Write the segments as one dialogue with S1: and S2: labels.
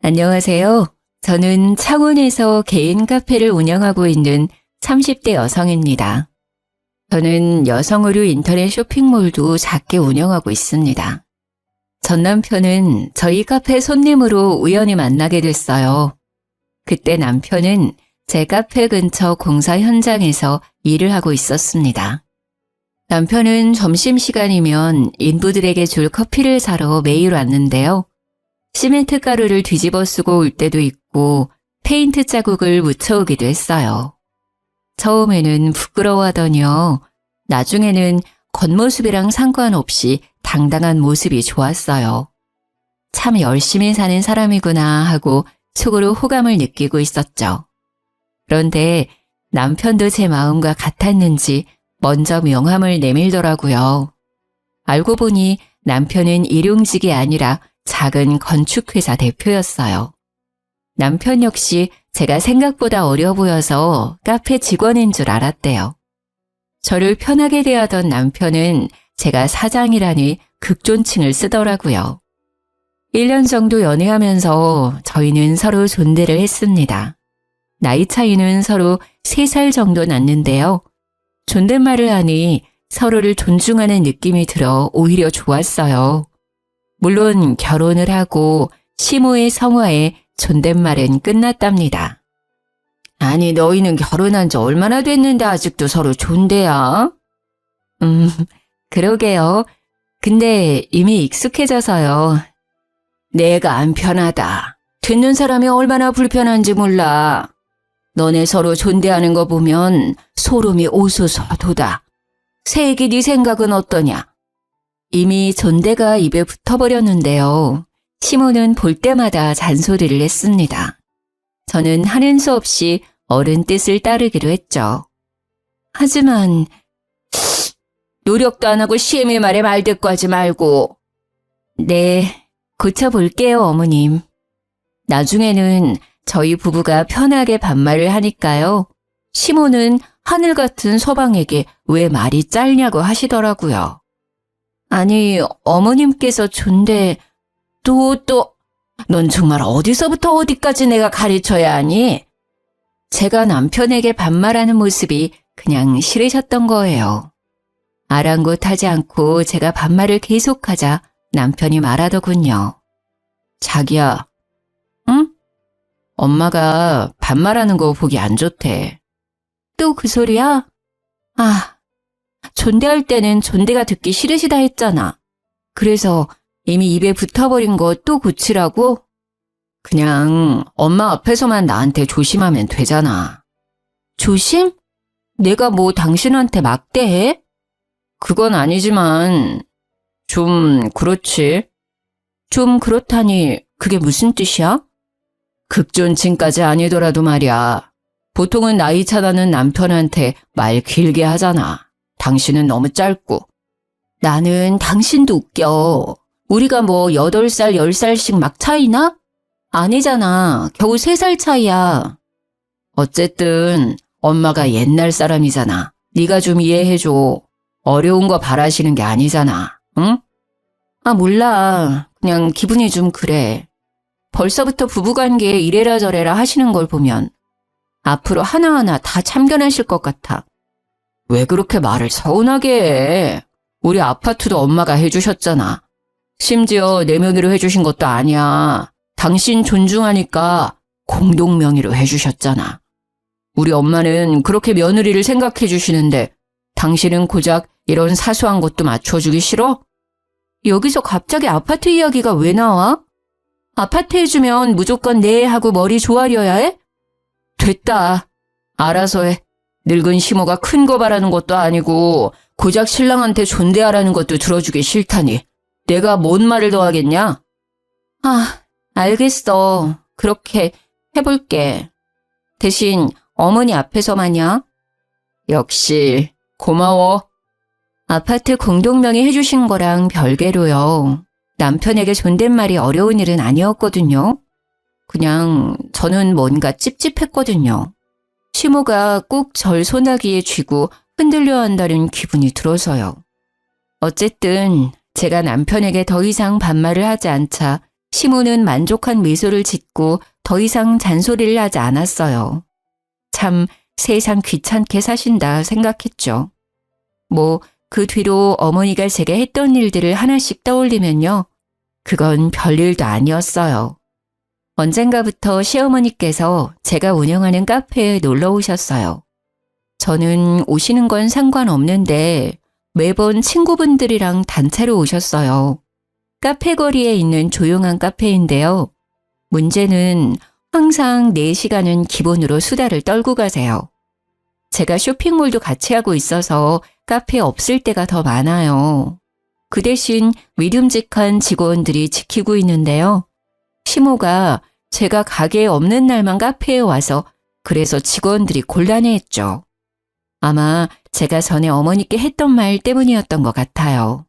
S1: 안녕하세요. 저는 창원에서 개인 카페를 운영하고 있는 30대 여성입니다. 저는 여성 의류 인터넷 쇼핑몰도 작게 운영하고 있습니다. 전 남편은 저희 카페 손님으로 우연히 만나게 됐어요. 그때 남편은 제 카페 근처 공사 현장에서 일을 하고 있었습니다. 남편은 점심시간이면 인부들에게 줄 커피를 사러 매일 왔는데요. 시멘트 가루를 뒤집어 쓰고 올 때도 있고 페인트 자국을 묻혀오기도 했어요. 처음에는 부끄러워하더니요. 나중에는 겉모습이랑 상관없이 당당한 모습이 좋았어요. 참 열심히 사는 사람이구나 하고 속으로 호감을 느끼고 있었죠. 그런데 남편도 제 마음과 같았는지 먼저 명함을 내밀더라고요. 알고 보니 남편은 일용직이 아니라 작은 건축회사 대표였어요. 남편 역시 제가 생각보다 어려 보여서 카페 직원인 줄 알았대요. 저를 편하게 대하던 남편은 제가 사장이라니 극존칭을 쓰더라고요. 1년 정도 연애하면서 저희는 서로 존대를 했습니다. 나이 차이는 서로 3살 정도 났는데요. 존댓말을 하니 서로를 존중하는 느낌이 들어 오히려 좋았어요. 물론 결혼을 하고 시모의 성화에 존댓말은 끝났답니다. 아니, 너희는 결혼한 지 얼마나 됐는데 아직도 서로 존대야? 그러게요. 근데 이미 익숙해져서요. 내가 안 편하다. 듣는 사람이 얼마나 불편한지 몰라. 너네 서로 존대하는 거 보면 소름이 오소서도다. 새애기 네 생각은 어떠냐? 이미 존대가 입에 붙어버렸는데요. 시모는 볼 때마다 잔소리를 했습니다. 저는 하는 수 없이 어른 뜻을 따르기로 했죠. 하지만 노력도 안 하고 시애미 말에 말대꾸하지 말고. 네, 고쳐볼게요, 어머님. 나중에는 저희 부부가 편하게 반말을 하니까요. 시모는 하늘 같은 서방에게 왜 말이 짧냐고 하시더라고요. 아니, 어머님께서 넌 정말 어디서부터 어디까지 내가 가르쳐야 하니? 제가 남편에게 반말하는 모습이 그냥 싫으셨던 거예요. 아랑곳하지 않고 제가 반말을 계속하자 남편이 말하더군요. 자기야, 응? 엄마가 반말하는 거 보기 안 좋대. 또 그 소리야? 존대할 때는 존대가 듣기 싫으시다 했잖아. 그래서 이미 입에 붙어버린 거 또 고치라고? 그냥 엄마 앞에서만 나한테 조심하면 되잖아. 조심? 내가 뭐 당신한테 막대해? 그건 아니지만 좀 그렇지. 좀 그렇다니 그게 무슨 뜻이야? 극존칭까지 아니더라도 말이야. 보통은 나이 차나는 남편한테 말 길게 하잖아. 당신은 너무 짧고. 나는 당신도 웃겨. 우리가 뭐 8살, 10살씩 막 차이나? 아니잖아. 겨우 3살 차이야. 어쨌든 엄마가 옛날 사람이잖아. 네가 좀 이해해줘. 어려운 거 바라시는 게 아니잖아. 응? 몰라. 그냥 기분이 좀 그래. 벌써부터 부부관계에 이래라 저래라 하시는 걸 보면 앞으로 하나하나 다 참견하실 것 같아. 왜 그렇게 말을 서운하게 해? 우리 아파트도 엄마가 해주셨잖아. 심지어 내 명의로 해주신 것도 아니야. 당신 존중하니까 공동 명의로 해주셨잖아. 우리 엄마는 그렇게 며느리를 생각해 주시는데 당신은 고작 이런 사소한 것도 맞춰주기 싫어? 여기서 갑자기 아파트 이야기가 왜 나와? 아파트 해주면 무조건 네 하고 머리 조아려야 해? 됐다. 알아서 해. 늙은 시모가 큰 거 바라는 것도 아니고 고작 신랑한테 존대하라는 것도 들어주기 싫다니. 내가 뭔 말을 더 하겠냐? 알겠어. 그렇게 해볼게. 대신 어머니 앞에서만이야. 역시 고마워. 아파트 공동명의 해주신 거랑 별개로요. 남편에게 존댓말이 어려운 일은 아니었거든요. 그냥 저는 뭔가 찝찝했거든요. 시모가 꼭 절 소나기에 쥐고 흔들려 한다는 기분이 들어서요. 어쨌든 제가 남편에게 더 이상 반말을 하지 않자 시모는 만족한 미소를 짓고 더 이상 잔소리를 하지 않았어요. 참 세상 귀찮게 사신다 생각했죠. 뭐 그 뒤로 어머니가 제게 했던 일들을 하나씩 떠올리면요. 그건 별일도 아니었어요. 언젠가부터 시어머니께서 제가 운영하는 카페에 놀러 오셨어요. 저는 오시는 건 상관없는데 매번 친구분들이랑 단체로 오셨어요. 카페 거리에 있는 조용한 카페인데요. 문제는 항상 4시간은 기본으로 수다를 떨고 가세요. 제가 쇼핑몰도 같이 하고 있어서 카페에 없을 때가 더 많아요. 그 대신 믿음직한 직원들이 지키고 있는데요. 시모가 제가 가게에 없는 날만 카페에 와서 그래서 직원들이 곤란해했죠. 아마 제가 전에 어머니께 했던 말 때문이었던 것 같아요.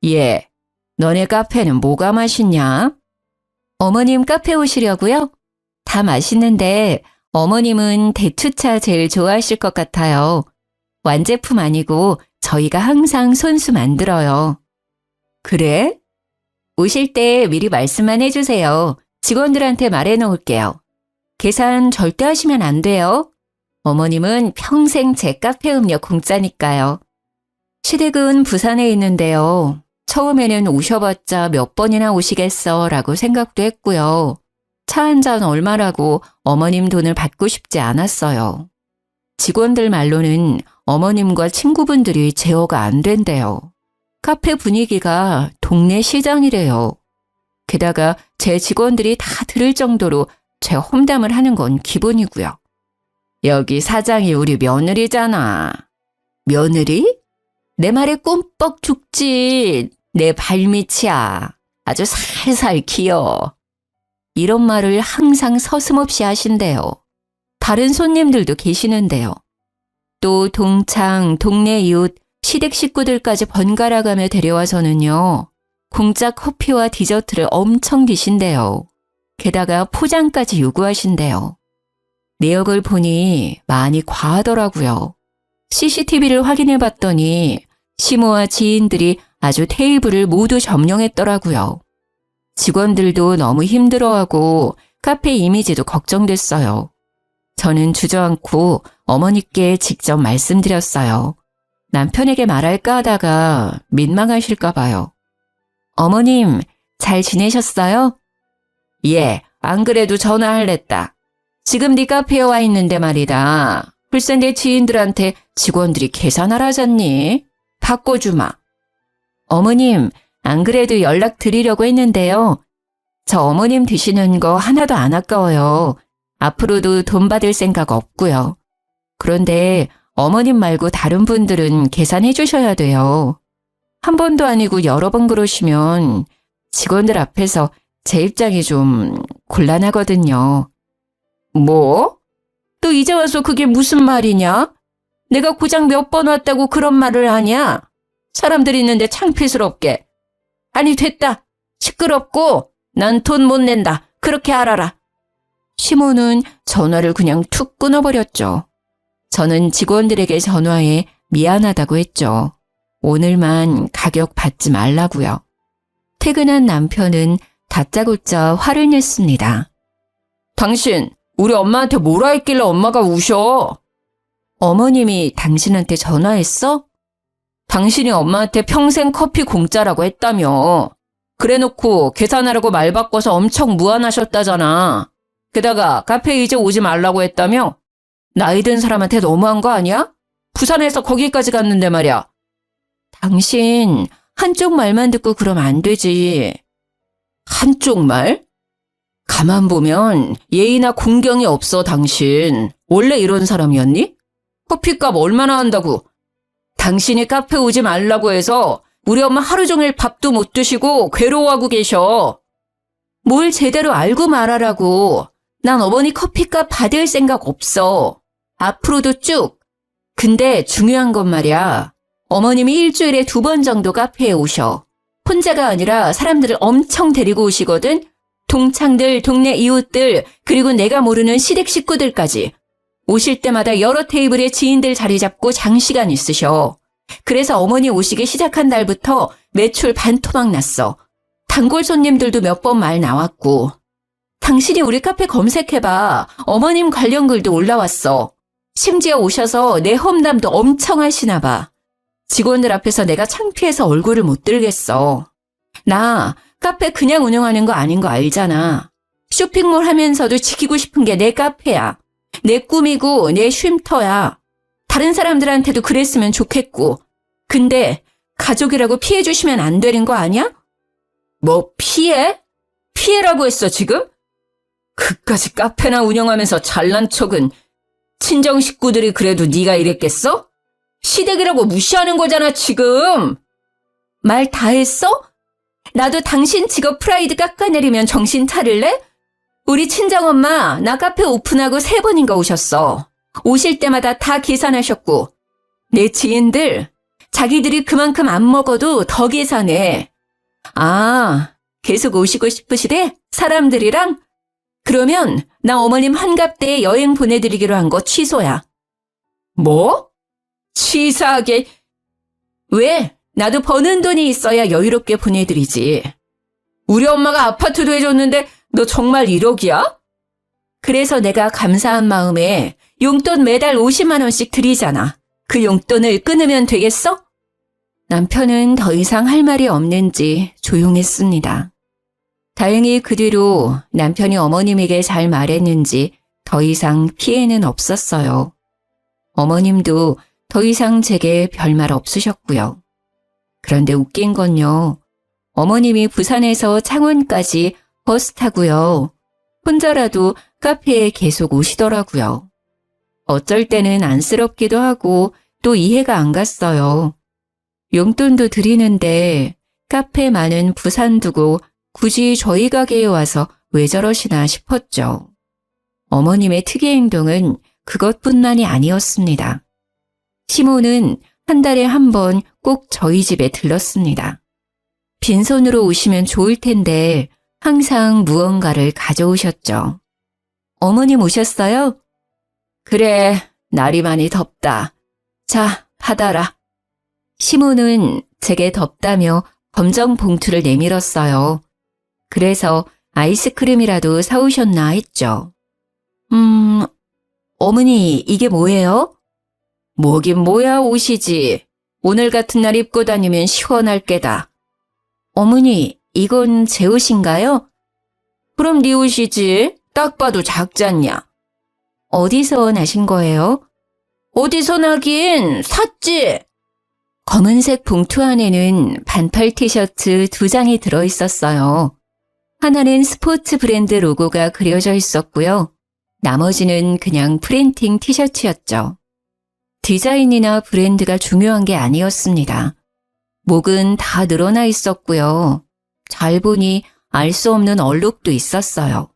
S1: 예, 너네 카페는 뭐가 맛있냐? 어머님 카페 오시려고요? 다 맛있는데 어머님은 대추차 제일 좋아하실 것 같아요. 완제품 아니고 저희가 항상 손수 만들어요. 그래? 오실 때 미리 말씀만 해주세요. 직원들한테 말해놓을게요. 계산 절대 하시면 안 돼요. 어머님은 평생 제 카페 음료 공짜니까요. 시댁은 부산에 있는데요. 처음에는 오셔봤자 몇 번이나 오시겠어 라고 생각도 했고요. 차 한 잔 얼마라고 어머님 돈을 받고 싶지 않았어요. 직원들 말로는 어머님과 친구분들이 제어가 안 된대요. 카페 분위기가 동네 시장이래요. 게다가 제 직원들이 다 들을 정도로 제 험담을 하는 건 기본이고요. 여기 사장이 우리 며느리잖아. 며느리? 내 말에 꿈뻑 죽지. 내 발밑이야. 아주 살살 기어. 이런 말을 항상 서슴없이 하신대요. 다른 손님들도 계시는데요. 또 동창, 동네 이웃, 시댁 식구들까지 번갈아 가며 데려와서는요. 공짜 커피와 디저트를 엄청 드신대요. 게다가 포장까지 요구하신대요. 내역을 보니 많이 과하더라고요. CCTV를 확인해 봤더니 시모와 지인들이 아주 테이블을 모두 점령했더라고요. 직원들도 너무 힘들어하고 카페 이미지도 걱정됐어요. 저는 주저앉고 어머니께 직접 말씀드렸어요. 남편에게 말할까 하다가 민망하실까 봐요. 어머님, 잘 지내셨어요? 예, 안 그래도 전화할랬다. 지금 네 카페에 와 있는데 말이다. 글쎄 내 지인들한테 직원들이 계산하라잖니? 바꿔주마. 어머님, 안 그래도 연락드리려고 했는데요. 저 어머님 드시는 거 하나도 안 아까워요. 앞으로도 돈 받을 생각 없고요. 그런데 어머님 말고 다른 분들은 계산해 주셔야 돼요. 한 번도 아니고 여러 번 그러시면 직원들 앞에서 제 입장이 좀 곤란하거든요. 뭐? 또 이제 와서 그게 무슨 말이냐? 내가 고작 몇 번 왔다고 그런 말을 하냐? 사람들 있는데 창피스럽게. 아니 됐다. 시끄럽고 난 돈 못 낸다. 그렇게 알아라. 시모는 전화를 그냥 툭 끊어버렸죠. 저는 직원들에게 전화해 미안하다고 했죠. 오늘만 가격 받지 말라고요. 퇴근한 남편은 다짜고짜 화를 냈습니다. 당신 우리 엄마한테 뭐라 했길래 엄마가 우셔? 어머님이 당신한테 전화했어? 당신이 엄마한테 평생 커피 공짜라고 했다며. 그래놓고 계산하라고 말 바꿔서 엄청 무안하셨다잖아. 게다가 카페에 이제 오지 말라고 했다며? 나이 든 사람한테 너무한 거 아니야? 부산에서 거기까지 갔는데 말이야. 당신 한쪽 말만 듣고 그러면 안 되지. 한쪽 말? 가만 보면 예의나 공경이 없어 당신. 원래 이런 사람이었니? 커피값 얼마나 한다고? 당신이 카페 오지 말라고 해서 우리 엄마 하루 종일 밥도 못 드시고 괴로워하고 계셔. 뭘 제대로 알고 말하라고. 난 어머니 커피값 받을 생각 없어. 앞으로도 쭉. 근데 중요한 건 말이야. 어머님이 일주일에 2번 정도 카페에 오셔. 혼자가 아니라 사람들을 엄청 데리고 오시거든. 동창들, 동네 이웃들, 그리고 내가 모르는 시댁 식구들까지. 오실 때마다 여러 테이블에 지인들 자리 잡고 장시간 있으셔. 그래서 어머니 오시기 시작한 날부터 매출 반토막 났어. 단골 손님들도 몇 번 말 나왔고. 당신이 우리 카페 검색해봐. 어머님 관련 글도 올라왔어. 심지어 오셔서 내 험담도 엄청 하시나 봐. 직원들 앞에서 내가 창피해서 얼굴을 못 들겠어. 나 카페 그냥 운영하는 거 아닌 거 알잖아. 쇼핑몰 하면서도 지키고 싶은 게 내 카페야. 내 꿈이고 내 쉼터야. 다른 사람들한테도 그랬으면 좋겠고. 근데 가족이라고 피해 주시면 안 되는 거 아니야? 뭐 피해? 피해라고 했어 지금? 그까지 카페나 운영하면서 잘난 척은 친정 식구들이 그래도 네가 이랬겠어? 시댁이라고 무시하는 거잖아 지금. 말 다 했어? 나도 당신 직업 프라이드 깎아내리면 정신 차릴래? 우리 친정엄마 나 카페 오픈하고 3번인가 오셨어. 오실 때마다 다 계산하셨고 내 지인들 자기들이 그만큼 안 먹어도 더 계산해. 아, 계속 오시고 싶으시대? 사람들이랑? 그러면 나 어머님 환갑 때 여행 보내드리기로 한 거 취소야. 뭐? 치사하게. 왜? 나도 버는 돈이 있어야 여유롭게 보내드리지. 우리 엄마가 아파트도 해줬는데 너 정말 1억이야? 그래서 내가 감사한 마음에 용돈 매달 50만 원씩 드리잖아. 그 용돈을 끊으면 되겠어? 남편은 더 이상 할 말이 없는지 조용했습니다. 다행히 그 뒤로 남편이 어머님에게 잘 말했는지 더 이상 피해는 없었어요. 어머님도 더 이상 제게 별말 없으셨고요. 그런데 웃긴 건요. 어머님이 부산에서 창원까지 버스 타고요. 혼자라도 카페에 계속 오시더라고요. 어쩔 때는 안쓰럽기도 하고 또 이해가 안 갔어요. 용돈도 드리는데 카페 많은 부산 두고 굳이 저희 가게에 와서 왜 저러시나 싶었죠. 어머님의 특이 행동은 그것뿐만이 아니었습니다. 시모는 한 달에 한 번 꼭 저희 집에 들렀습니다. 빈손으로 오시면 좋을 텐데 항상 무언가를 가져오셨죠. 어머님 오셨어요? 그래, 날이 많이 덥다. 자, 받아라. 시모는 제게 덥다며 검정 봉투를 내밀었어요. 그래서 아이스크림이라도 사오셨나 했죠. 어머니, 이게 뭐예요? 뭐긴 뭐야, 옷이지. 오늘 같은 날 입고 다니면 시원할 게다. 어머니, 이건 제 옷인가요? 그럼 네 옷이지. 딱 봐도 작지 않냐? 어디서 나신 거예요? 어디서 나긴 샀지. 검은색 봉투 안에는 반팔 티셔츠 2장이 들어있었어요. 하나는 스포츠 브랜드 로고가 그려져 있었고요. 나머지는 그냥 프린팅 티셔츠였죠. 디자인이나 브랜드가 중요한 게 아니었습니다. 목은 다 늘어나 있었고요. 잘 보니 알 수 없는 얼룩도 있었어요.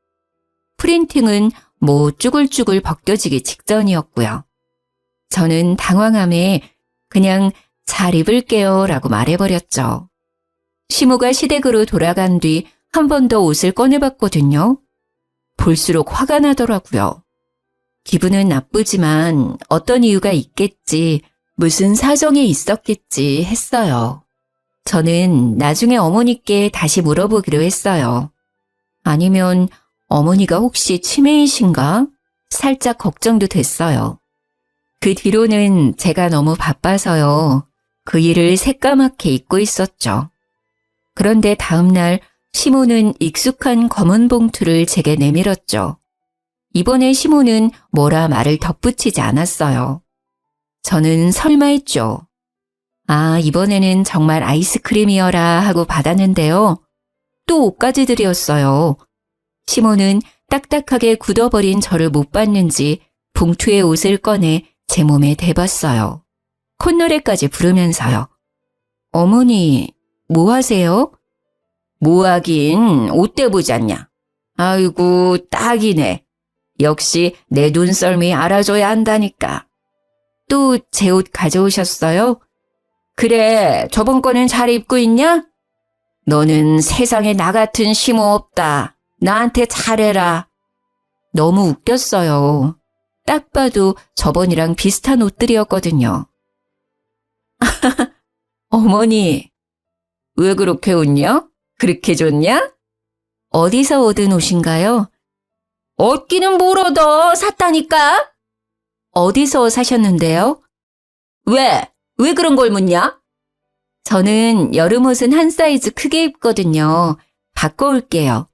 S1: 프린팅은 뭐 쭈글쭈글 벗겨지기 직전이었고요. 저는 당황함에 그냥 잘 입을게요 라고 말해버렸죠. 시모가 시댁으로 돌아간 뒤 한 번 더 옷을 꺼내봤거든요. 볼수록 화가 나더라고요. 기분은 나쁘지만 어떤 이유가 있겠지, 무슨 사정이 있었겠지 했어요. 저는 나중에 어머니께 다시 물어보기로 했어요. 아니면 어머니가 혹시 치매이신가? 살짝 걱정도 됐어요. 그 뒤로는 제가 너무 바빠서요. 그 일을 새까맣게 잊고 있었죠. 그런데 다음날 시모는 익숙한 검은 봉투를 제게 내밀었죠. 이번에 시모는 뭐라 말을 덧붙이지 않았어요. 저는 설마 했죠. 아, 이번에는 정말 아이스크림이어라 하고 받았는데요. 또 옷까지 드렸어요. 시모는 딱딱하게 굳어버린 저를 못 봤는지 봉투에 옷을 꺼내 제 몸에 대봤어요. 콧노래까지 부르면서요. 어머니, 뭐 하세요? 뭐 하긴 옷 대보지 않냐. 아이고, 딱이네. 역시 내 눈썰미 알아줘야 한다니까. 또 제 옷 가져오셨어요? 그래, 저번 거는 잘 입고 있냐? 너는 세상에 나 같은 시모 없다. 나한테 잘해라. 너무 웃겼어요. 딱 봐도 저번이랑 비슷한 옷들이었거든요. 어머니, 왜 그렇게 웃냐? 그렇게 좋냐? 어디서 얻은 옷인가요? 얻기는 뭘 얻어? 샀다니까? 어디서 사셨는데요? 왜? 왜 그런 걸 묻냐? 저는 여름 옷은 한 사이즈 크게 입거든요. 바꿔올게요.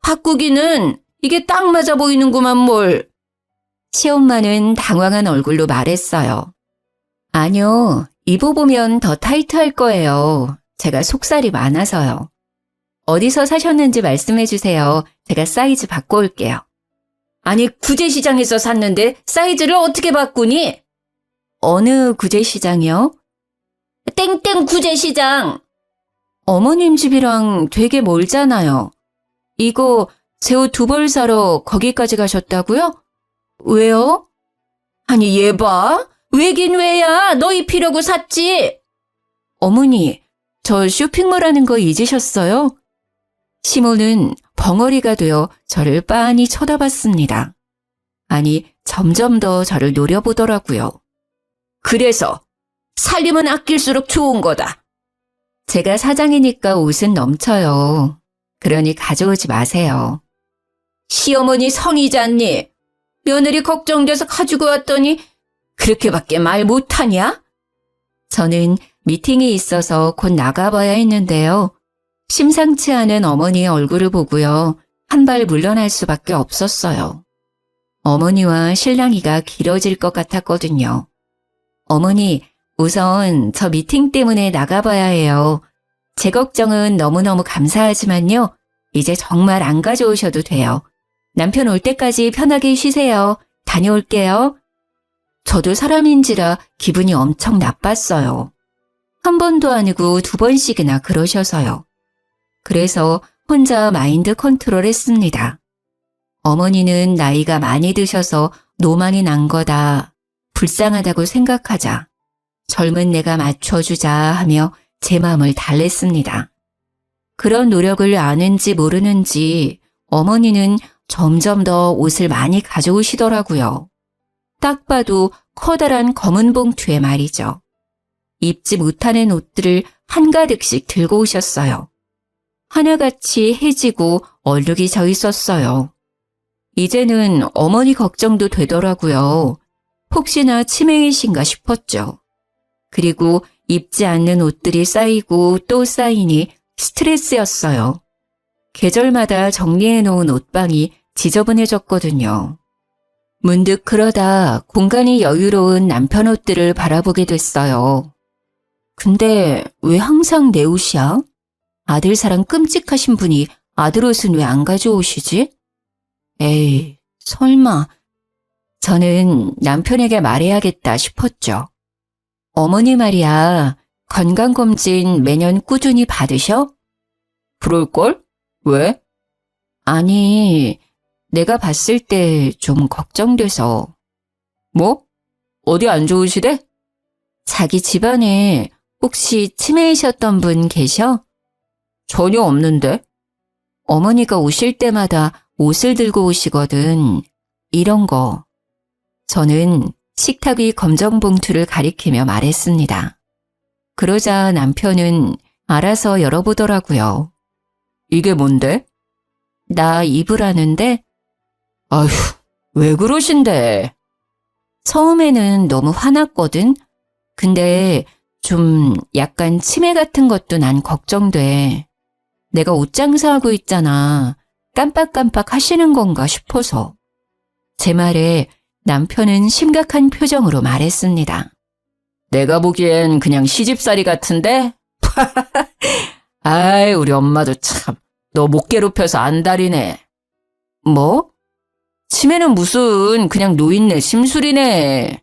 S1: 바꾸기는 이게 딱 맞아 보이는구만 뭘. 시엄마는 당황한 얼굴로 말했어요. 아니요, 입어보면 더 타이트할 거예요. 제가 속살이 많아서요. 어디서 사셨는지 말씀해 주세요. 제가 사이즈 바꿔올게요. 아니, 구제시장에서 샀는데 사이즈를 어떻게 바꾸니? 어느 구제시장이요? 땡땡 구제시장. 어머님 집이랑 되게 멀잖아요. 이거 제 옷 2벌 사러 거기까지 가셨다고요? 왜요? 아니, 얘 봐. 왜긴 왜야. 너 입히려고 샀지. 어머니, 저 쇼핑몰 하는 거 잊으셨어요? 시모는 벙어리가 되어 저를 빤히 쳐다봤습니다. 아니, 점점 더 저를 노려보더라고요. 그래서 살림은 아낄수록 좋은 거다. 제가 사장이니까 옷은 넘쳐요. 그러니 가져오지 마세요. 시어머니 성의잖니. 며느리 걱정돼서 가지고 왔더니 그렇게밖에 말 못하냐? 저는 미팅이 있어서 곧 나가봐야 했는데요. 심상치 않은 어머니의 얼굴을 보고요. 한 발 물러날 수밖에 없었어요. 어머니와 실랑이가 길어질 것 같았거든요. 어머니, 우선 저 미팅 때문에 나가봐야 해요. 제 걱정은 너무너무 감사하지만요. 이제 정말 안 가져오셔도 돼요. 남편 올 때까지 편하게 쉬세요. 다녀올게요. 저도 사람인지라 기분이 엄청 나빴어요. 한 번도 아니고 2번씩이나 그러셔서요. 그래서 혼자 마인드 컨트롤 했습니다. 어머니는 나이가 많이 드셔서 노만이 난 거다. 불쌍하다고 생각하자. 젊은 내가 맞춰주자 하며 제 마음을 달랬습니다. 그런 노력을 아는지 모르는지 어머니는 점점 더 옷을 많이 가져오시더라고요. 딱 봐도 커다란 검은 봉투에 말이죠. 입지 못하는 옷들을 한가득씩 들고 오셨어요. 하나같이 해지고 얼룩이 져 있었어요. 이제는 어머니 걱정도 되더라고요. 혹시나 치매이신가 싶었죠. 그리고 입지 않는 옷들이 쌓이고 또 쌓이니 스트레스였어요. 계절마다 정리해놓은 옷방이 지저분해졌거든요. 문득 그러다 공간이 여유로운 남편 옷들을 바라보게 됐어요. 근데 왜 항상 내 옷이야? 아들 사랑 끔찍하신 분이 아들 옷은 왜 안 가져오시지? 에이, 설마. 저는 남편에게 말해야겠다 싶었죠. 어머니 말이야, 건강검진 매년 꾸준히 받으셔? 그럴걸? 왜? 아니, 내가 봤을 때 좀 걱정돼서. 뭐? 어디 안 좋으시대? 자기 집안에 혹시 치매이셨던 분 계셔? 전혀 없는데. 어머니가 오실 때마다 옷을 들고 오시거든. 이런 거. 저는 식탁 위 검정 봉투를 가리키며 말했습니다. 그러자 남편은 알아서 열어보더라고요. 이게 뭔데? 나 입으라는데? 아휴, 왜 그러신데? 처음에는 너무 화났거든? 근데 좀 약간 치매 같은 것도 난 걱정돼. 내가 옷 장사하고 있잖아. 깜빡깜빡 하시는 건가 싶어서. 제 말에 남편은 심각한 표정으로 말했습니다. 내가 보기엔 그냥 시집살이 같은데? 아이, 우리 엄마도 참, 너 못 괴롭혀서 안달이네. 뭐? 치매는 무슨 그냥 노인네 심술이네.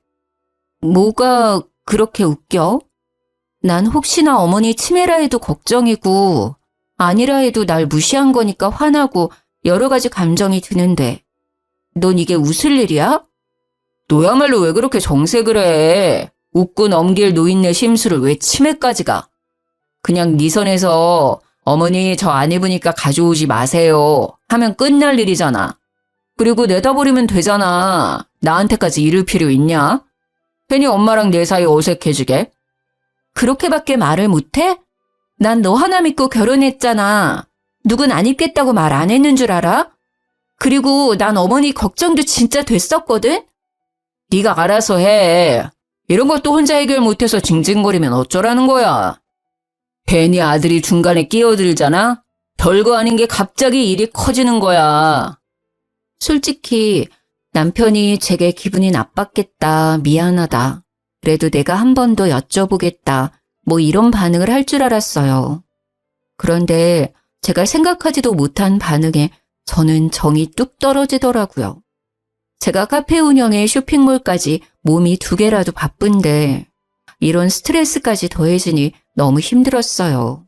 S1: 뭐가 그렇게 웃겨? 난 혹시나 어머니 치매라 해도 걱정이고 아니라 해도 날 무시한 거니까 화나고 여러 가지 감정이 드는데 넌 이게 웃을 일이야? 너야말로 왜 그렇게 정색을 해? 웃고 넘길 노인네 심술을 왜 치매까지 가? 그냥 네 선에서 어머니 저 안 입으니까 가져오지 마세요 하면 끝날 일이잖아. 그리고 내다버리면 되잖아. 나한테까지 이를 필요 있냐? 괜히 엄마랑 내 사이 어색해지게. 그렇게밖에 말을 못해? 난 너 하나 믿고 결혼했잖아. 누군 안 입겠다고 말 안 했는 줄 알아? 그리고 난 어머니 걱정도 진짜 됐었거든? 네가 알아서 해. 이런 것도 혼자 해결 못해서 징징거리면 어쩌라는 거야. 괜히 아들이 중간에 끼어들잖아? 별거 아닌 게 갑자기 일이 커지는 거야. 솔직히 남편이 제게 기분이 나빴겠다, 미안하다. 그래도 내가 한 번 더 여쭤보겠다. 뭐 이런 반응을 할 줄 알았어요. 그런데 제가 생각하지도 못한 반응에 저는 정이 뚝 떨어지더라고요. 제가 카페 운영에 쇼핑몰까지 몸이 2개라도 바쁜데 이런 스트레스까지 더해지니 너무 힘들었어요.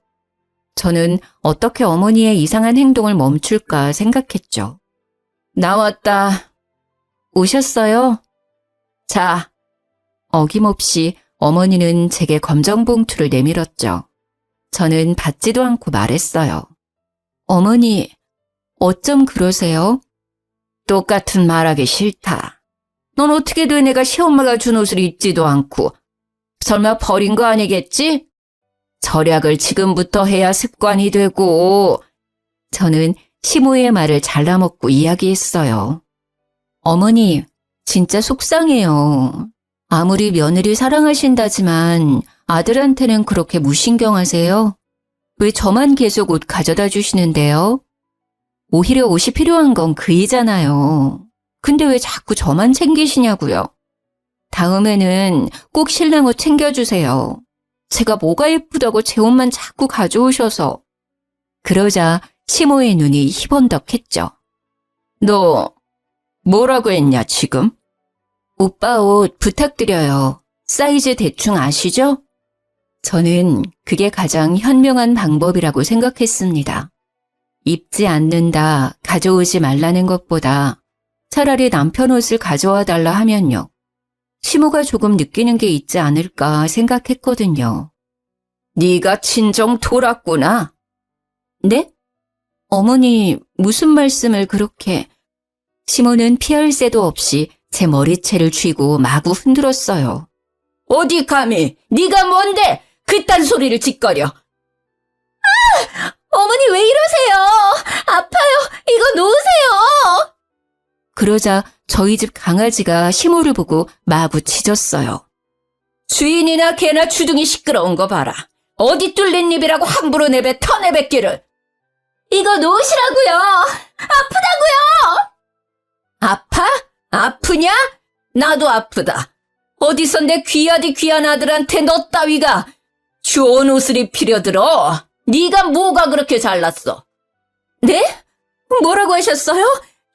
S1: 저는 어떻게 어머니의 이상한 행동을 멈출까 생각했죠. 나왔다. 오셨어요? 자, 어김없이 어머니는 제게 검정봉투를 내밀었죠. 저는 받지도 않고 말했어요. 어머니, 어쩜 그러세요? 똑같은 말하기 싫다. 넌 어떻게 돼 내가 시엄마가 준 옷을 입지도 않고 설마 버린 거 아니겠지? 절약을 지금부터 해야 습관이 되고. 저는 시모의 말을 잘라먹고 이야기했어요. 어머니, 진짜 속상해요. 아무리 며느리 사랑하신다지만 아들한테는 그렇게 무신경하세요? 왜 저만 계속 옷 가져다 주시는데요? 오히려 옷이 필요한 건 그이잖아요. 근데 왜 자꾸 저만 챙기시냐고요. 다음에는 꼭 신랑 옷 챙겨주세요. 제가 뭐가 예쁘다고 제 옷만 자꾸 가져오셔서. 그러자 시모의 눈이 희번덕했죠. 너 뭐라고 했냐 지금? 오빠 옷 부탁드려요. 사이즈 대충 아시죠? 저는 그게 가장 현명한 방법이라고 생각했습니다. 입지 않는다, 가져오지 말라는 것보다 차라리 남편 옷을 가져와 달라 하면요. 시모가 조금 느끼는 게 있지 않을까 생각했거든요. 네가 친정 돌았구나. 네? 어머니 무슨 말씀을 그렇게... 시모는 피할 새도 없이 제 머리채를 쥐고 마구 흔들었어요. 어디 감히 네가 뭔데 그딴 소리를 짓거려. 어머니 왜 이러세요? 아파요. 이거 놓으세요. 그러자 저희 집 강아지가 시모를 보고 마구 짖었어요. 주인이나 개나 주둥이 시끄러운 거 봐라. 어디 뚫린 입이라고 함부로 내뱉어 내뱉기를. 이거 놓으시라고요. 아프다고요. 아파? 아프냐? 나도 아프다. 어디서 내 귀하디 귀한 아들한테 너 따위가 좋은 옷을 입히려 들어. 네가 뭐가 그렇게 잘났어? 네? 뭐라고 하셨어요?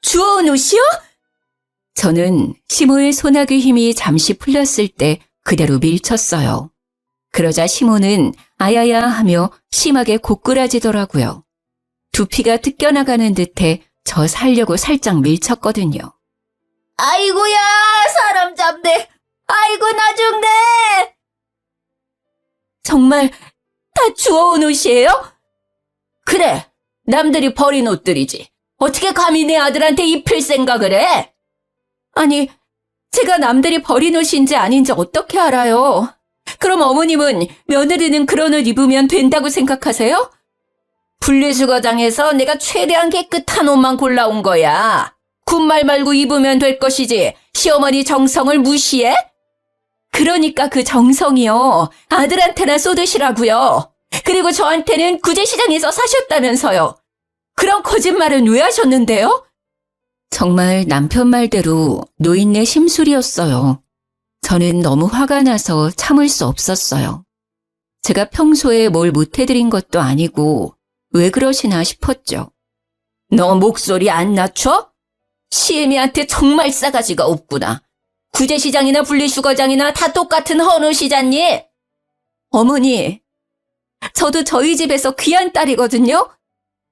S1: 주워온 옷이요? 저는 시모의 소나기 힘이 잠시 풀렸을 때 그대로 밀쳤어요. 그러자 시모는 아야야 하며 심하게 고꾸라지더라고요. 두피가 뜯겨나가는 듯해 저 살려고 살짝 밀쳤거든요. 아이고야 사람 잡네. 아이고 나 죽네. 정말 다 주워온 옷이에요? 그래, 남들이 버린 옷들이지. 어떻게 감히 내 아들한테 입힐 생각을 해? 아니, 제가 남들이 버린 옷인지 아닌지 어떻게 알아요? 그럼 어머님은 며느리는 그런 옷 입으면 된다고 생각하세요? 분리수거장에서 내가 최대한 깨끗한 옷만 골라온 거야. 군말 말고 입으면 될 것이지 시어머니 정성을 무시해? 그러니까 그 정성이요. 아들한테나 쏟으시라고요. 그리고 저한테는 구제시장에서 사셨다면서요. 그런 거짓말은 왜 하셨는데요? 정말 남편 말대로 노인네 심술이었어요. 저는 너무 화가 나서 참을 수 없었어요. 제가 평소에 뭘 못해드린 것도 아니고 왜 그러시나 싶었죠. 너 목소리 안 낮춰? 시애미한테 정말 싸가지가 없구나. 구제시장이나 분리수거장이나 다 똑같은 헌옷이잖니? 어머니, 저도 저희 집에서 귀한 딸이거든요?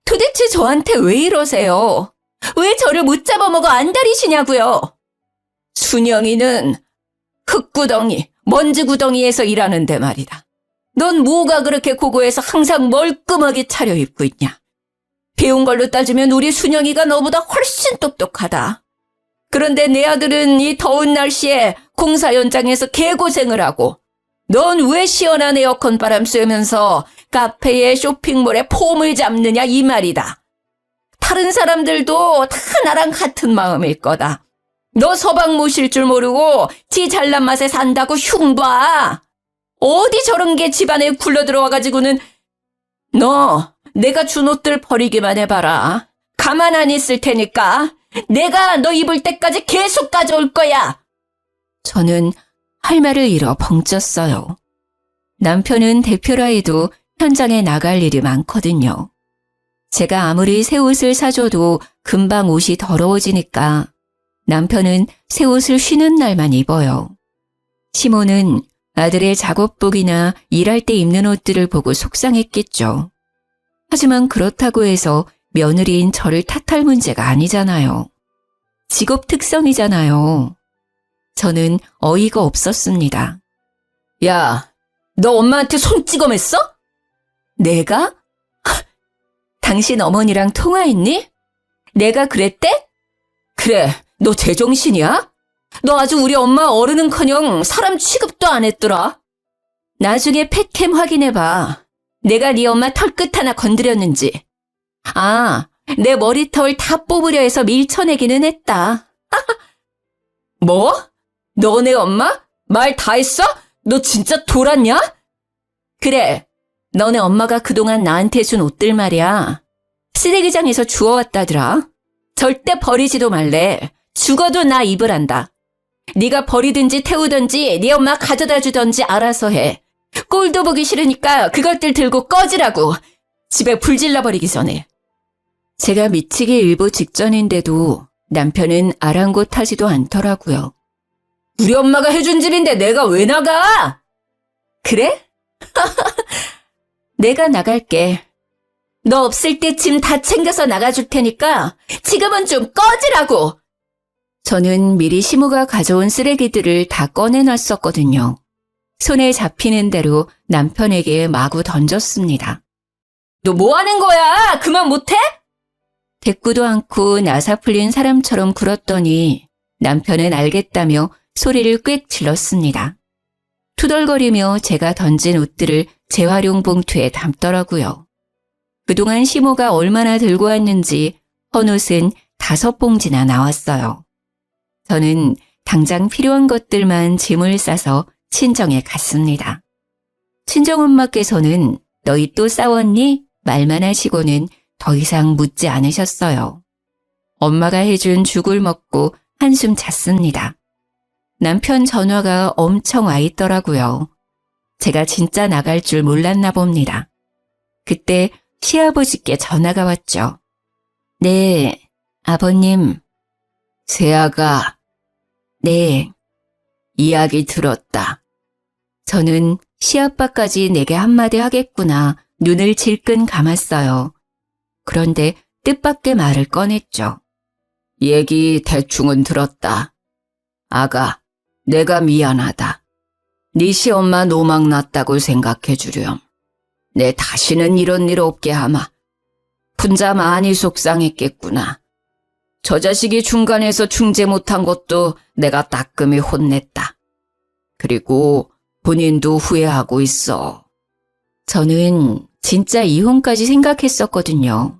S1: 도대체 저한테 왜 이러세요? 왜 저를 못 잡아먹어 안달이시냐고요? 순영이는 흙구덩이, 먼지구덩이에서 일하는데 말이다. 넌 뭐가 그렇게 고고해서 항상 멀끔하게 차려입고 있냐? 배운 걸로 따지면 우리 순영이가 너보다 훨씬 똑똑하다. 그런데 내 아들은 이 더운 날씨에 공사 현장에서 개고생을 하고 넌 왜 시원한 에어컨 바람 쐬면서 카페에 쇼핑몰에 폼을 잡느냐 이 말이다. 다른 사람들도 다 나랑 같은 마음일 거다. 너 서방 모실 줄 모르고 지 잘난 맛에 산다고 흉봐. 어디 저런 게 집안에 굴러 들어와가지고는 너 내가 준 옷들 버리기만 해봐라. 가만 안 있을 테니까 내가 너 입을 때까지 계속 가져올 거야. 저는 할 말을 잃어 벙쪘어요. 남편은 대표라 해도 현장에 나갈 일이 많거든요. 제가 아무리 새 옷을 사줘도 금방 옷이 더러워지니까 남편은 새 옷을 쉬는 날만 입어요. 시모는 아들의 작업복이나 일할 때 입는 옷들을 보고 속상했겠죠. 하지만 그렇다고 해서 며느리인 저를 탓할 문제가 아니잖아요. 직업 특성이잖아요. 저는 어이가 없었습니다. 야, 너 엄마한테 손찌검했어? 내가? 당신 어머니랑 통화했니? 내가 그랬대? 그래, 너 제정신이야? 너 아주 우리 엄마 어른은커녕 사람 취급도 안 했더라. 나중에 팩캠 확인해봐. 내가 네 엄마 털끝 하나 건드렸는지. 아, 내 머리털 다 뽑으려 해서 밀쳐내기는 했다. 뭐? 너네 엄마? 말 다 했어? 너 진짜 돌았냐? 그래, 너네 엄마가 그동안 나한테 준 옷들 말이야. 쓰레기장에서 주워왔다더라. 절대 버리지도 말래. 죽어도 나 입으란다. 네가 버리든지 태우든지 네 엄마 가져다 주든지 알아서 해. 꼴도 보기 싫으니까 그것들 들고 꺼지라고. 집에 불 질러버리기 전에. 제가 미치기 일보 직전인데도 남편은 아랑곳하지도 않더라고요. 우리 엄마가 해준 집인데 내가 왜 나가? 그래? 내가 나갈게. 너 없을 때 짐 다 챙겨서 나가줄 테니까 지금은 좀 꺼지라고. 저는 미리 시모가 가져온 쓰레기들을 다 꺼내놨었거든요. 손에 잡히는 대로 남편에게 마구 던졌습니다. 너 뭐 하는 거야? 그만 못해? 대꾸도 않고 나사 풀린 사람처럼 굴었더니 남편은 알겠다며 소리를 꽥 질렀습니다. 투덜거리며 제가 던진 옷들을 재활용 봉투에 담더라고요. 그동안 시모가 얼마나 들고 왔는지 헌옷은 5봉지나 나왔어요. 저는 당장 필요한 것들만 짐을 싸서 친정에 갔습니다. 친정엄마께서는 너희 또 싸웠니? 말만 하시고는 더 이상 묻지 않으셨어요. 엄마가 해준 죽을 먹고 한숨 잤습니다. 남편 전화가 엄청 와 있더라고요. 제가 진짜 나갈 줄 몰랐나 봅니다. 그때 시아버지께 전화가 왔죠. 네, 아버님. 세아가. 네. 이야기 들었다. 저는 시아빠까지 내게 한마디 하겠구나 눈을 질끈 감았어요. 그런데 뜻밖의 말을 꺼냈죠. 얘기 대충은 들었다. 아가, 내가 미안하다. 네 시엄마 노망 났다고 생각해 주렴. 내 다시는 이런 일 없게 하마. 분자 많이 속상했겠구나. 저 자식이 중간에서 중재 못한 것도 내가 따끔히 혼냈다. 그리고 본인도 후회하고 있어. 저는 진짜 이혼까지 생각했었거든요.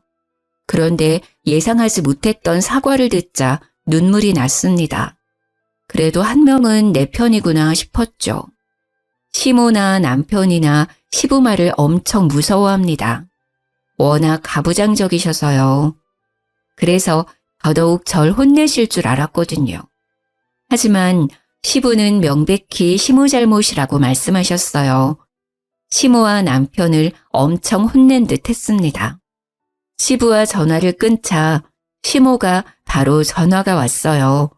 S1: 그런데 예상하지 못했던 사과를 듣자 눈물이 났습니다. 그래도 한 명은 내 편이구나 싶었죠. 시모나 남편이나 시부 말을 엄청 무서워합니다. 워낙 가부장적이셔서요. 그래서 더더욱 절 혼내실 줄 알았거든요. 하지만 시부는 명백히 시모 잘못이라고 말씀하셨어요. 시모와 남편을 엄청 혼낸 듯 했습니다. 시부와 전화를 끊자 시모가 바로 전화가 왔어요.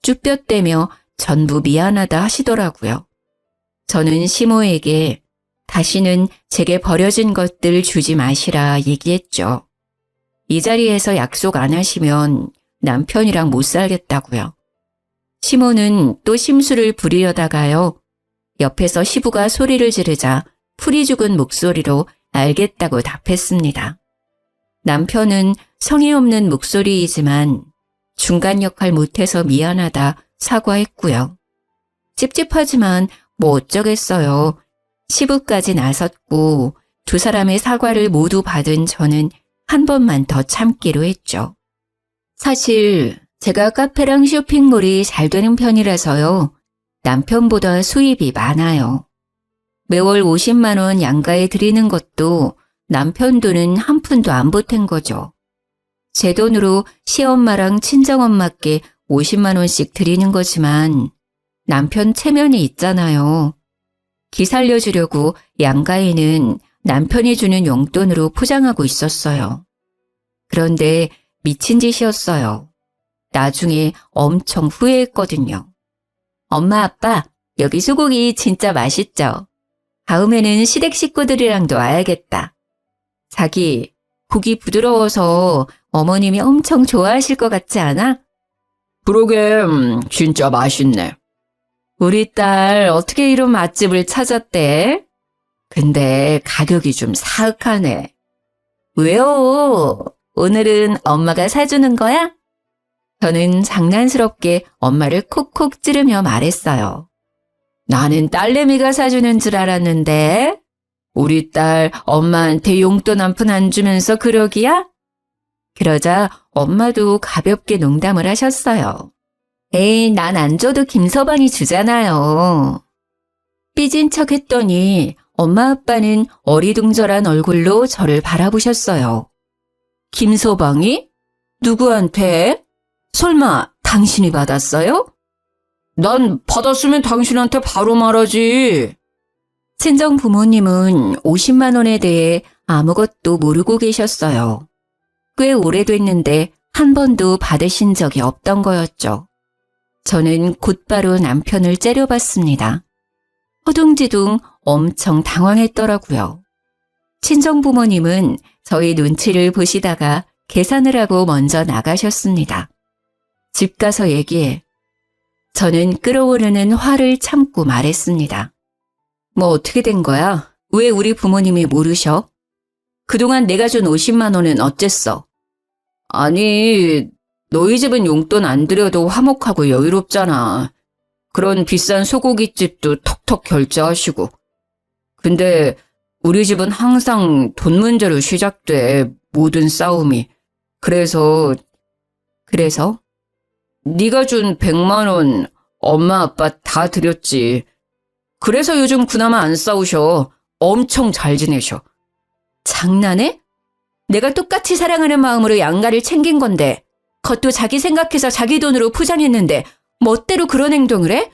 S1: 쭈뼛대며 전부 미안하다 하시더라고요. 저는 시모에게 다시는 제게 버려진 것들 주지 마시라 얘기했죠. 이 자리에서 약속 안 하시면 남편이랑 못 살겠다고요. 시모는 또 심술을 부리려다가요. 옆에서 시부가 소리를 지르자 풀이 죽은 목소리로 알겠다고 답했습니다. 남편은 성의 없는 목소리이지만 중간 역할 못해서 미안하다 사과했고요. 찝찝하지만 뭐 어쩌겠어요. 시부까지 나섰고 두 사람의 사과를 모두 받은 저는 한 번만 더 참기로 했죠. 사실 제가 카페랑 쇼핑몰이 잘 되는 편이라서요. 남편보다 수입이 많아요. 매월 50만 원 양가에 드리는 것도 남편 돈은 한 푼도 안 보탠 거죠. 제 돈으로 시엄마랑 친정엄마께 50만 원씩 드리는 거지만 남편 체면이 있잖아요. 기 살려주려고 양가에는 남편이 주는 용돈으로 포장하고 있었어요. 그런데 미친 짓이었어요. 나중에 엄청 후회했거든요. 엄마, 아빠, 여기 소고기 진짜 맛있죠? 다음에는 시댁 식구들이랑도 와야겠다. 자기, 고기 부드러워서 어머님이 엄청 좋아하실 것 같지 않아? 그러게, 진짜 맛있네. 우리 딸 어떻게 이런 맛집을 찾았대? 근데 가격이 좀 사악하네. 왜요? 오늘은 엄마가 사주는 거야? 저는 장난스럽게 엄마를 콕콕 찌르며 말했어요. 나는 딸내미가 사주는 줄 알았는데 우리 딸 엄마한테 용돈 한 푼 안 주면서 그러기야? 그러자 엄마도 가볍게 농담을 하셨어요. 에이, 난 안 줘도 김서방이 주잖아요. 삐진 척 했더니 엄마 아빠는 어리둥절한 얼굴로 저를 바라보셨어요. 김서방이? 누구한테? 설마 당신이 받았어요? 난 받았으면 당신한테 바로 말하지. 친정 부모님은 50만 원에 대해 아무것도 모르고 계셨어요. 꽤 오래됐는데 한 번도 받으신 적이 없던 거였죠. 저는 곧바로 남편을 째려봤습니다. 허둥지둥 엄청 당황했더라고요. 친정 부모님은 저희 눈치를 보시다가 계산을 하고 먼저 나가셨습니다. 집 가서 얘기해. 저는 끓어오르는 화를 참고 말했습니다. 뭐 어떻게 된 거야? 왜 우리 부모님이 모르셔? 그동안 내가 준 50만 원은 어쨌어? 아니, 너희 집은 용돈 안 드려도 화목하고 여유롭잖아. 그런 비싼 소고기집도 턱턱 결제하시고. 근데 우리 집은 항상 돈 문제로 시작돼, 모든 싸움이. 그래서? 네가 준 100만 원 엄마 아빠 다 드렸지. 그래서 요즘 그나마 안 싸우셔. 엄청 잘 지내셔. 장난해? 내가 똑같이 사랑하는 마음으로 양가를 챙긴 건데 그것도 자기 생각해서 자기 돈으로 포장했는데 멋대로 그런 행동을 해?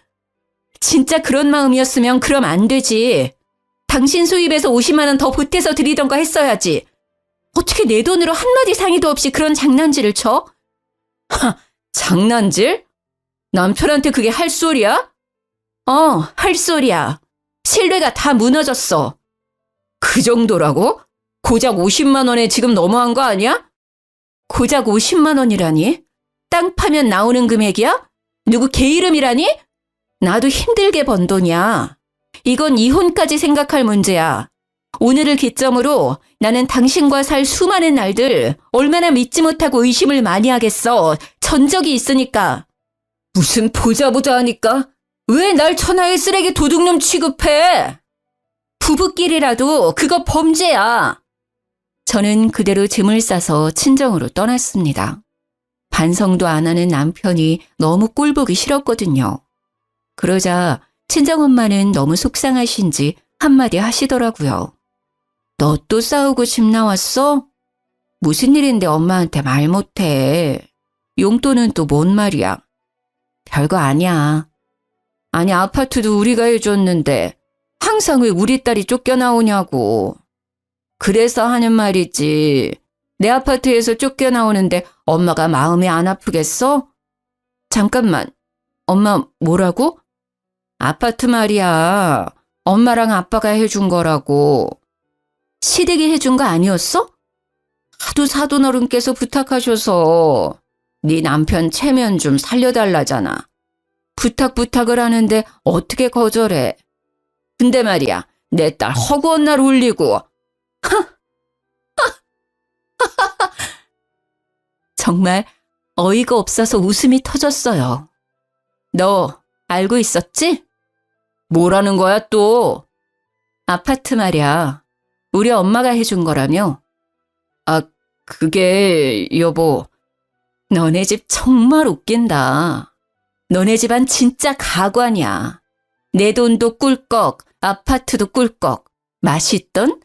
S1: 진짜 그런 마음이었으면 그럼 안 되지. 당신 수입에서 50만 원 더 보태서 드리던가 했어야지. 어떻게 내 돈으로 한마디 상의도 없이 그런 장난질을 쳐? 장난질? 남편한테 그게 할 소리야? 할 소리야. 신뢰가 다 무너졌어. 그 정도라고? 고작 50만 원에 지금 너무한 거 아니야? 고작 50만 원이라니? 땅 파면 나오는 금액이야? 누구 개 이름이라니? 나도 힘들게 번 돈이야. 이건 이혼까지 생각할 문제야. 오늘을 기점으로 나는 당신과 살 수많은 날들 얼마나 믿지 못하고 의심을 많이 하겠어. 전적이 있으니까. 무슨 보자 하니까? 왜 날 천하의 쓰레기 도둑놈 취급해? 부부끼리라도 그거 범죄야. 저는 그대로 짐을 싸서 친정으로 떠났습니다. 반성도 안 하는 남편이 너무 꼴보기 싫었거든요. 그러자 친정엄마는 너무 속상하신지 한마디 하시더라고요. 너 또 싸우고 집 나왔어? 무슨 일인데 엄마한테 말 못해. 용돈은 또 뭔 말이야. 별거 아니야. 아니 아파트도 우리가 해줬는데 항상 왜 우리 딸이 쫓겨나오냐고. 그래서 하는 말이지. 내 아파트에서 쫓겨나오는데 엄마가 마음이 안 아프겠어? 잠깐만. 엄마 뭐라고? 아파트 말이야. 엄마랑 아빠가 해준 거라고. 시댁이 해준 거 아니었어? 하도 사돈어른께서 부탁하셔서 네 남편 체면 좀 살려달라잖아. 부탁을 하는데 어떻게 거절해. 근데 말이야, 내 딸 허구한 날 울리고. 정말 어이가 없어서 웃음이 터졌어요. 너 알고 있었지? 뭐라는 거야 또? 아파트 말이야. 우리 엄마가 해준 거라며? 아, 그게 여보. 너네 집 정말 웃긴다. 너네 집안 진짜 가관이야. 내 돈도 꿀꺽, 아파트도 꿀꺽. 맛있던?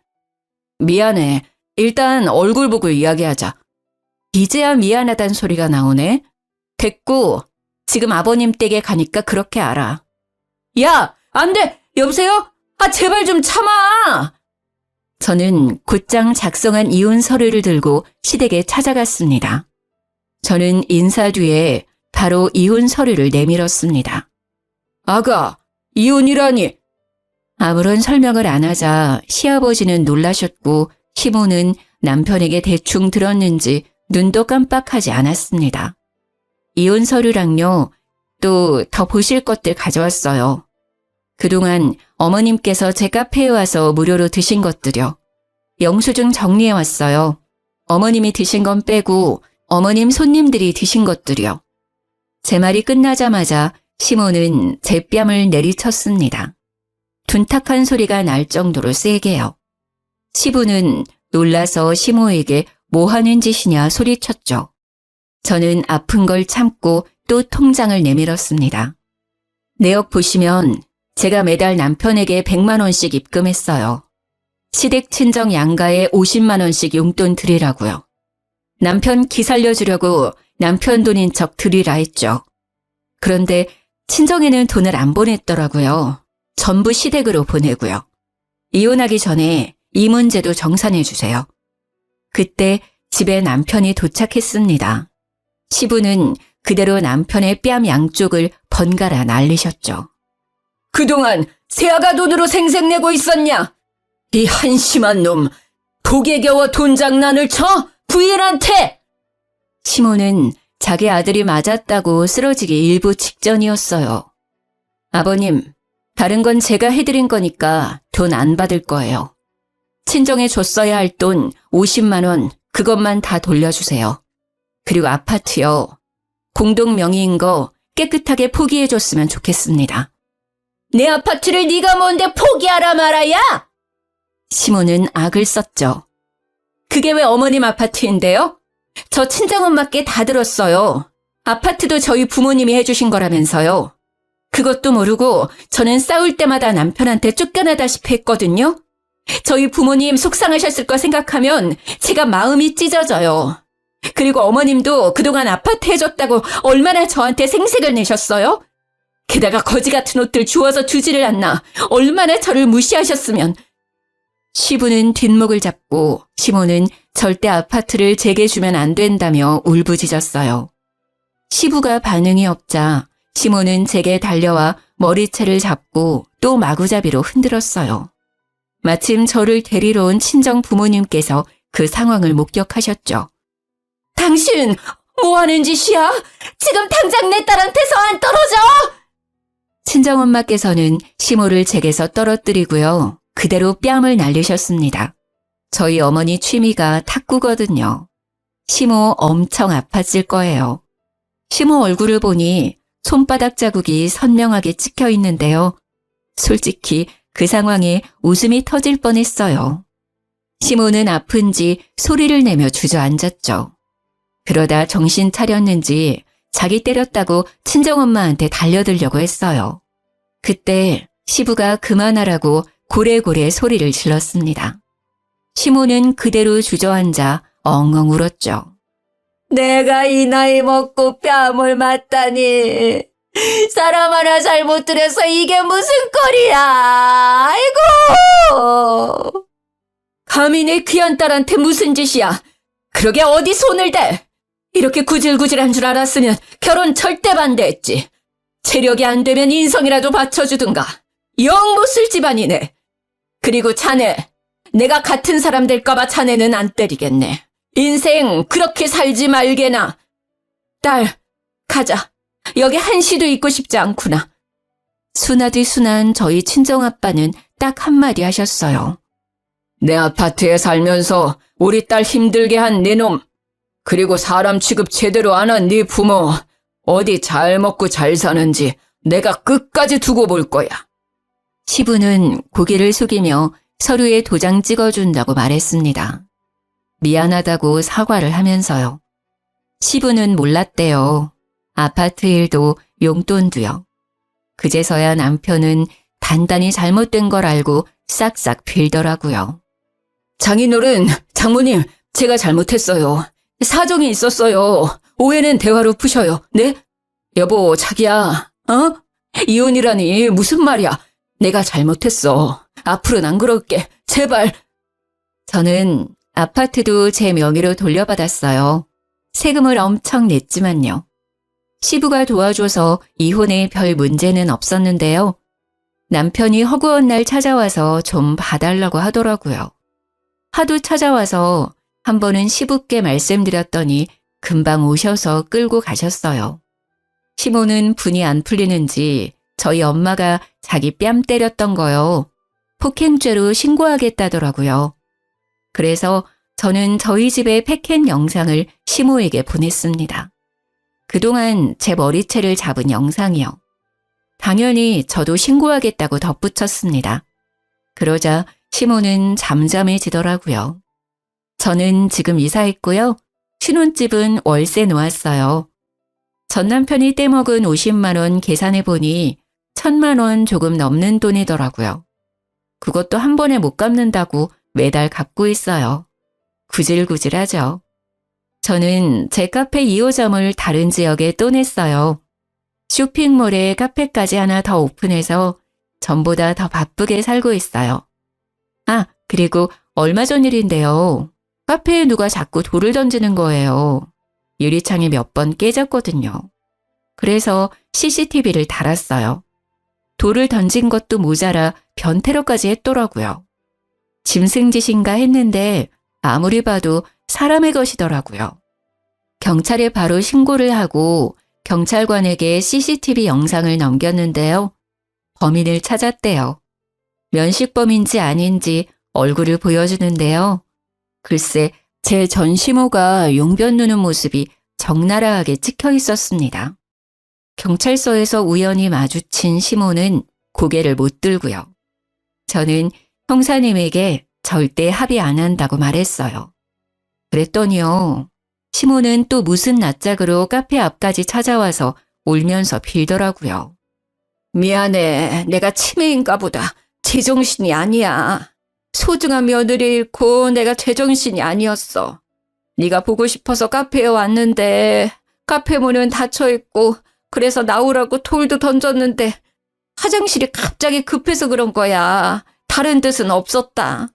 S1: 미안해. 일단 얼굴 보고 이야기하자. 이제야 미안하단 소리가 나오네. 됐고, 지금 아버님 댁에 가니까 그렇게 알아. 야, 안 돼! 여보세요? 아, 제발 좀 참아! 저는 곧장 작성한 이혼 서류를 들고 시댁에 찾아갔습니다. 저는 인사 뒤에 바로 이혼 서류를 내밀었습니다. 아가, 이혼이라니! 아무런 설명을 안 하자 시아버지는 놀라셨고 시모는 남편에게 대충 들었는지 눈도 깜빡하지 않았습니다. 이혼 서류랑요, 또 더 보실 것들 가져왔어요. 그동안 어머님께서 제 카페에 와서 무료로 드신 것들요. 영수증 정리해왔어요. 어머님이 드신 건 빼고 어머님 손님들이 드신 것들이요. 제 말이 끝나자마자 시모는 제 뺨을 내리쳤습니다. 둔탁한 소리가 날 정도로 세게요. 시부는 놀라서 시모에게 뭐 하는 짓이냐 소리쳤죠. 저는 아픈 걸 참고 또 통장을 내밀었습니다. 내역 보시면 제가 매달 남편에게 100만 원씩 입금했어요. 시댁 친정 양가에 50만 원씩 용돈 드리라고요. 남편 기 살려주려고 남편 돈인 척 드리라 했죠. 그런데 친정에는 돈을 안 보냈더라고요. 전부 시댁으로 보내고요. 이혼하기 전에 이 문제도 정산해 주세요. 그때 집에 남편이 도착했습니다. 시부는 그대로 남편의 뺨 양쪽을 번갈아 날리셨죠. 그동안 새아가 돈으로 생색내고 있었냐? 이 한심한 놈, 독에 겨워 돈 장난을 쳐? 부인한테! 시모는 자기 아들이 맞았다고 쓰러지기 일부 직전이었어요. 아버님, 다른 건 제가 해드린 거니까 돈 안 받을 거예요. 친정에 줬어야 할 돈 50만 원, 그것만 다 돌려주세요. 그리고 아파트요. 공동 명의인 거 깨끗하게 포기해줬으면 좋겠습니다. 내 아파트를 네가 뭔데 포기하라 말아야? 시모는 악을 썼죠. 그게 왜 어머님 아파트인데요? 저 친정엄마께 다 들었어요. 아파트도 저희 부모님이 해주신 거라면서요. 그것도 모르고 저는 싸울 때마다 남편한테 쫓겨나다시피 했거든요. 저희 부모님 속상하셨을 거 생각하면 제가 마음이 찢어져요. 그리고 어머님도 그동안 아파트 해줬다고 얼마나 저한테 생색을 내셨어요? 게다가 거지 같은 옷들 주워서 주지를 않나 얼마나 저를 무시하셨으면. 시부는 뒷목을 잡고 시모는 절대 아파트를 제게 주면 안 된다며 울부짖었어요. 시부가 반응이 없자 시모는 제게 달려와 머리채를 잡고 또 마구잡이로 흔들었어요. 마침 저를 데리러 온 친정 부모님께서 그 상황을 목격하셨죠. 당신 뭐 하는 짓이야? 지금 당장 내 딸한테서 안 떨어져! 친정엄마께서는 시모를 제게서 떨어뜨리고요. 그대로 뺨을 날리셨습니다. 저희 어머니 취미가 탁구거든요. 시모 엄청 아팠을 거예요. 시모 얼굴을 보니 손바닥 자국이 선명하게 찍혀 있는데요. 솔직히 그 상황에 웃음이 터질 뻔했어요. 시모는 아픈지 소리를 내며 주저앉았죠. 그러다 정신 차렸는지 자기 때렸다고 친정엄마한테 달려들려고 했어요. 그때 시부가 그만하라고 고래고래 소리를 질렀습니다. 시모는 그대로 주저앉아 엉엉 울었죠. 내가 이 나이 먹고 뺨을 맞다니. 사람 하나 잘못 들여서 이게 무슨 꼴이야. 아이고. 감히 내 귀한 딸한테 무슨 짓이야. 그러게 어디 손을 대. 이렇게 구질구질한 줄 알았으면 결혼 절대 반대했지. 체력이 안 되면 인성이라도 받쳐주든가. 영 못쓸 집안이네. 그리고 자네, 내가 같은 사람 될까봐 자네는 안 때리겠네. 인생 그렇게 살지 말게나. 딸, 가자. 여기 한시도 있고 싶지 않구나. 순하디 순한 저희 친정아빠는 딱 한마디 하셨어요. 내 아파트에 살면서 우리 딸 힘들게 한 네 놈, 그리고 사람 취급 제대로 안 한 네 부모, 어디 잘 먹고 잘 사는지 내가 끝까지 두고 볼 거야. 시부는 고개를 숙이며 서류에 도장 찍어준다고 말했습니다. 미안하다고 사과를 하면서요. 시부는 몰랐대요. 아파트 일도 용돈도요. 그제서야 남편은 단단히 잘못된 걸 알고 싹싹 빌더라고요. 장인어른, 장모님, 제가 잘못했어요. 사정이 있었어요. 오해는 대화로 푸셔요. 네? 여보, 자기야, 이혼이라니 무슨 말이야. 내가 잘못했어. 앞으로는 안 그럴게. 제발. 저는 아파트도 제 명의로 돌려받았어요. 세금을 엄청 냈지만요. 시부가 도와줘서 이혼에 별 문제는 없었는데요. 남편이 허구한 날 찾아와서 좀 봐달라고 하더라고요. 하도 찾아와서 한 번은 시부께 말씀드렸더니 금방 오셔서 끌고 가셨어요. 시모는 분이 안 풀리는지 저희 엄마가 자기 뺨 때렸던 거요. 폭행죄로 신고하겠다더라고요. 그래서 저는 저희 집의 패켄 영상을 시모에게 보냈습니다. 그동안 제 머리채를 잡은 영상이요. 당연히 저도 신고하겠다고 덧붙였습니다. 그러자 시모는 잠잠해지더라고요. 저는 지금 이사했고요. 신혼집은 월세 놓았어요. 전 남편이 떼먹은 50만 원 계산해보니 1,000만 원 조금 넘는 돈이더라고요. 그것도 한 번에 못 갚는다고 매달 갚고 있어요. 구질구질하죠. 저는 제 카페 2호점을 다른 지역에 또 냈어요. 쇼핑몰에 카페까지 하나 더 오픈해서 전보다 더 바쁘게 살고 있어요. 아, 그리고 얼마 전 일인데요. 카페에 누가 자꾸 돌을 던지는 거예요. 유리창이 몇 번 깨졌거든요. 그래서 CCTV를 달았어요. 돌을 던진 것도 모자라 변태로까지 했더라고요. 짐승짓인가 했는데 아무리 봐도 사람의 것이더라고요. 경찰에 바로 신고를 하고 경찰관에게 CCTV 영상을 넘겼는데요. 범인을 찾았대요. 면식범인지 아닌지 얼굴을 보여주는데요. 글쎄, 제 전시모가 용변 누는 모습이 적나라하게 찍혀 있었습니다. 경찰서에서 우연히 마주친 시모는 고개를 못 들고요. 저는 형사님에게 절대 합의 안 한다고 말했어요. 그랬더니요. 시모는 또 무슨 낯짝으로 카페 앞까지 찾아와서 울면서 빌더라고요. 미안해. 내가 치매인가 보다. 제정신이 아니야. 소중한 며느리 잃고 내가 제정신이 아니었어. 네가 보고 싶어서 카페에 왔는데 카페 문은 닫혀있고 그래서 나오라고 돌도 던졌는데 화장실이 갑자기 급해서 그런 거야. 다른 뜻은 없었다.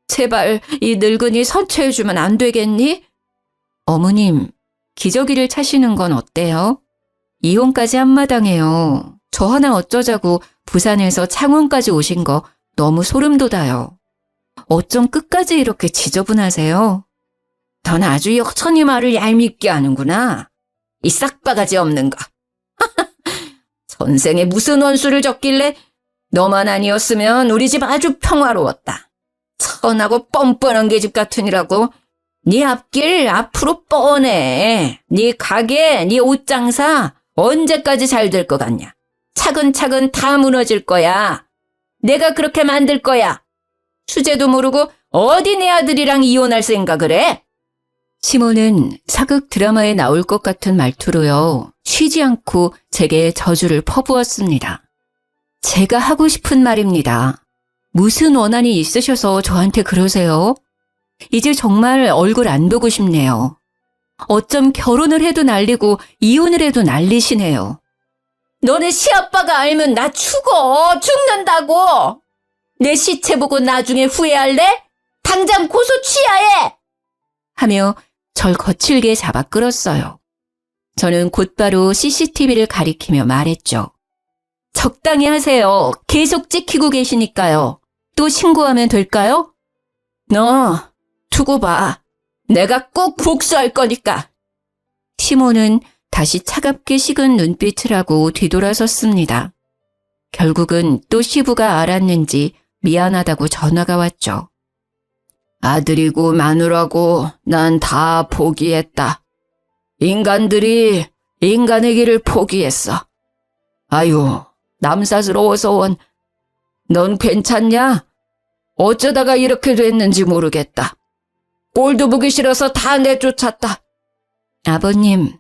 S1: 제발 이 늙은이 선처해주면 안 되겠니? 어머님, 기저귀를 차시는 건 어때요? 이혼까지 한마당해요. 저 하나 어쩌자고 부산에서 창원까지 오신 거 너무 소름 돋아요. 어쩜 끝까지 이렇게 지저분하세요? 넌 아주 여전히 말을 얄밉게 하는구나. 이 싹바가지 없는 거. 선생에 무슨 원수를 졌길래 너만 아니었으면 우리 집 아주 평화로웠다. 천하고 뻔뻔한 계집 같으니라고. 네 앞길 앞으로 뻔해. 네 가게, 네 옷장사 언제까지 잘 될 것 같냐. 차근차근 다 무너질 거야. 내가 그렇게 만들 거야. 주제도 모르고 어디 내 아들이랑 이혼할 생각을 해? 시모는 사극 드라마에 나올 것 같은 말투로요. 쉬지 않고 제게 저주를 퍼부었습니다. 제가 하고 싶은 말입니다. 무슨 원한이 있으셔서 저한테 그러세요? 이제 정말 얼굴 안 보고 싶네요. 어쩜 결혼을 해도 난리고 이혼을 해도 난리시네요. 너네 시아빠가 알면 나 죽는다고. 내 시체 보고 나중에 후회할래? 당장 고소 취하해! 하며 절 거칠게 잡아 끌었어요. 저는 곧바로 CCTV를 가리키며 말했죠. 적당히 하세요. 계속 찍히고 계시니까요. 또 신고하면 될까요? 너 두고 봐. 내가 꼭 복수할 거니까. 시모는 다시 차갑게 식은 눈빛을 하고 뒤돌아섰습니다. 결국은 또 시부가 알았는지 미안하다고 전화가 왔죠. 아들이고 마누라고 난 다 포기했다. 인간들이 인간의 길을 포기했어. 아유, 남사스러워서 원. 넌 괜찮냐? 어쩌다가 이렇게 됐는지 모르겠다. 꼴도 보기 싫어서 다 내쫓았다. 아버님,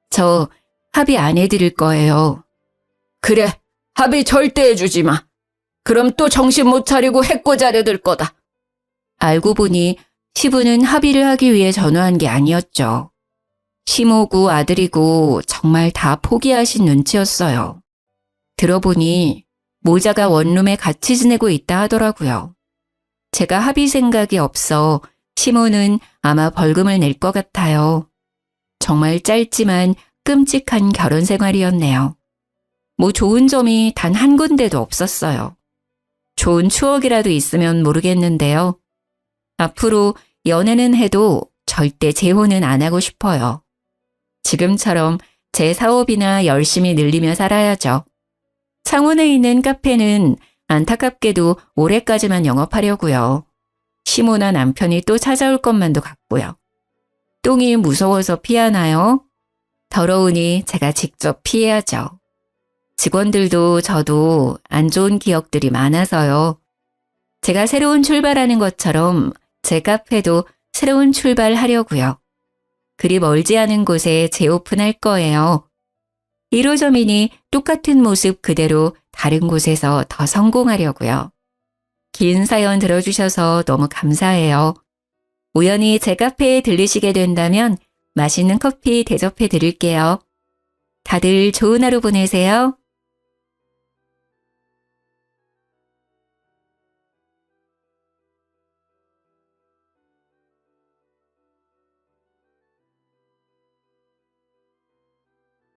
S1: 저 합의 안 해드릴 거예요. 그래, 합의 절대 해주지 마. 그럼 또 정신 못 차리고 해코자려들 거다. 알고 보니 시부는 합의를 하기 위해 전화한 게 아니었죠. 시모고 아들이고 정말 다 포기하신 눈치였어요. 들어보니 모자가 원룸에 같이 지내고 있다 하더라고요. 제가 합의 생각이 없어 시모는 아마 벌금을 낼 것 같아요. 정말 짧지만 끔찍한 결혼 생활이었네요. 뭐 좋은 점이 단 한 군데도 없었어요. 좋은 추억이라도 있으면 모르겠는데요. 앞으로 연애는 해도 절대 재혼은 안 하고 싶어요. 지금처럼 제 사업이나 열심히 늘리며 살아야죠. 창원에 있는 카페는 안타깝게도 올해까지만 영업하려고요. 시모나 남편이 또 찾아올 것만도 같고요. 똥이 무서워서 피하나요? 더러우니 제가 직접 피해야죠. 직원들도 저도 안 좋은 기억들이 많아서요. 제가 새로운 출발하는 것처럼 제 카페도 새로운 출발하려고요. 그리 멀지 않은 곳에 재오픈할 거예요. 1호점이니 똑같은 모습 그대로 다른 곳에서 더 성공하려고요. 긴 사연 들어주셔서 너무 감사해요. 우연히 제 카페에 들르시게 된다면 맛있는 커피 대접해 드릴게요. 다들 좋은 하루 보내세요.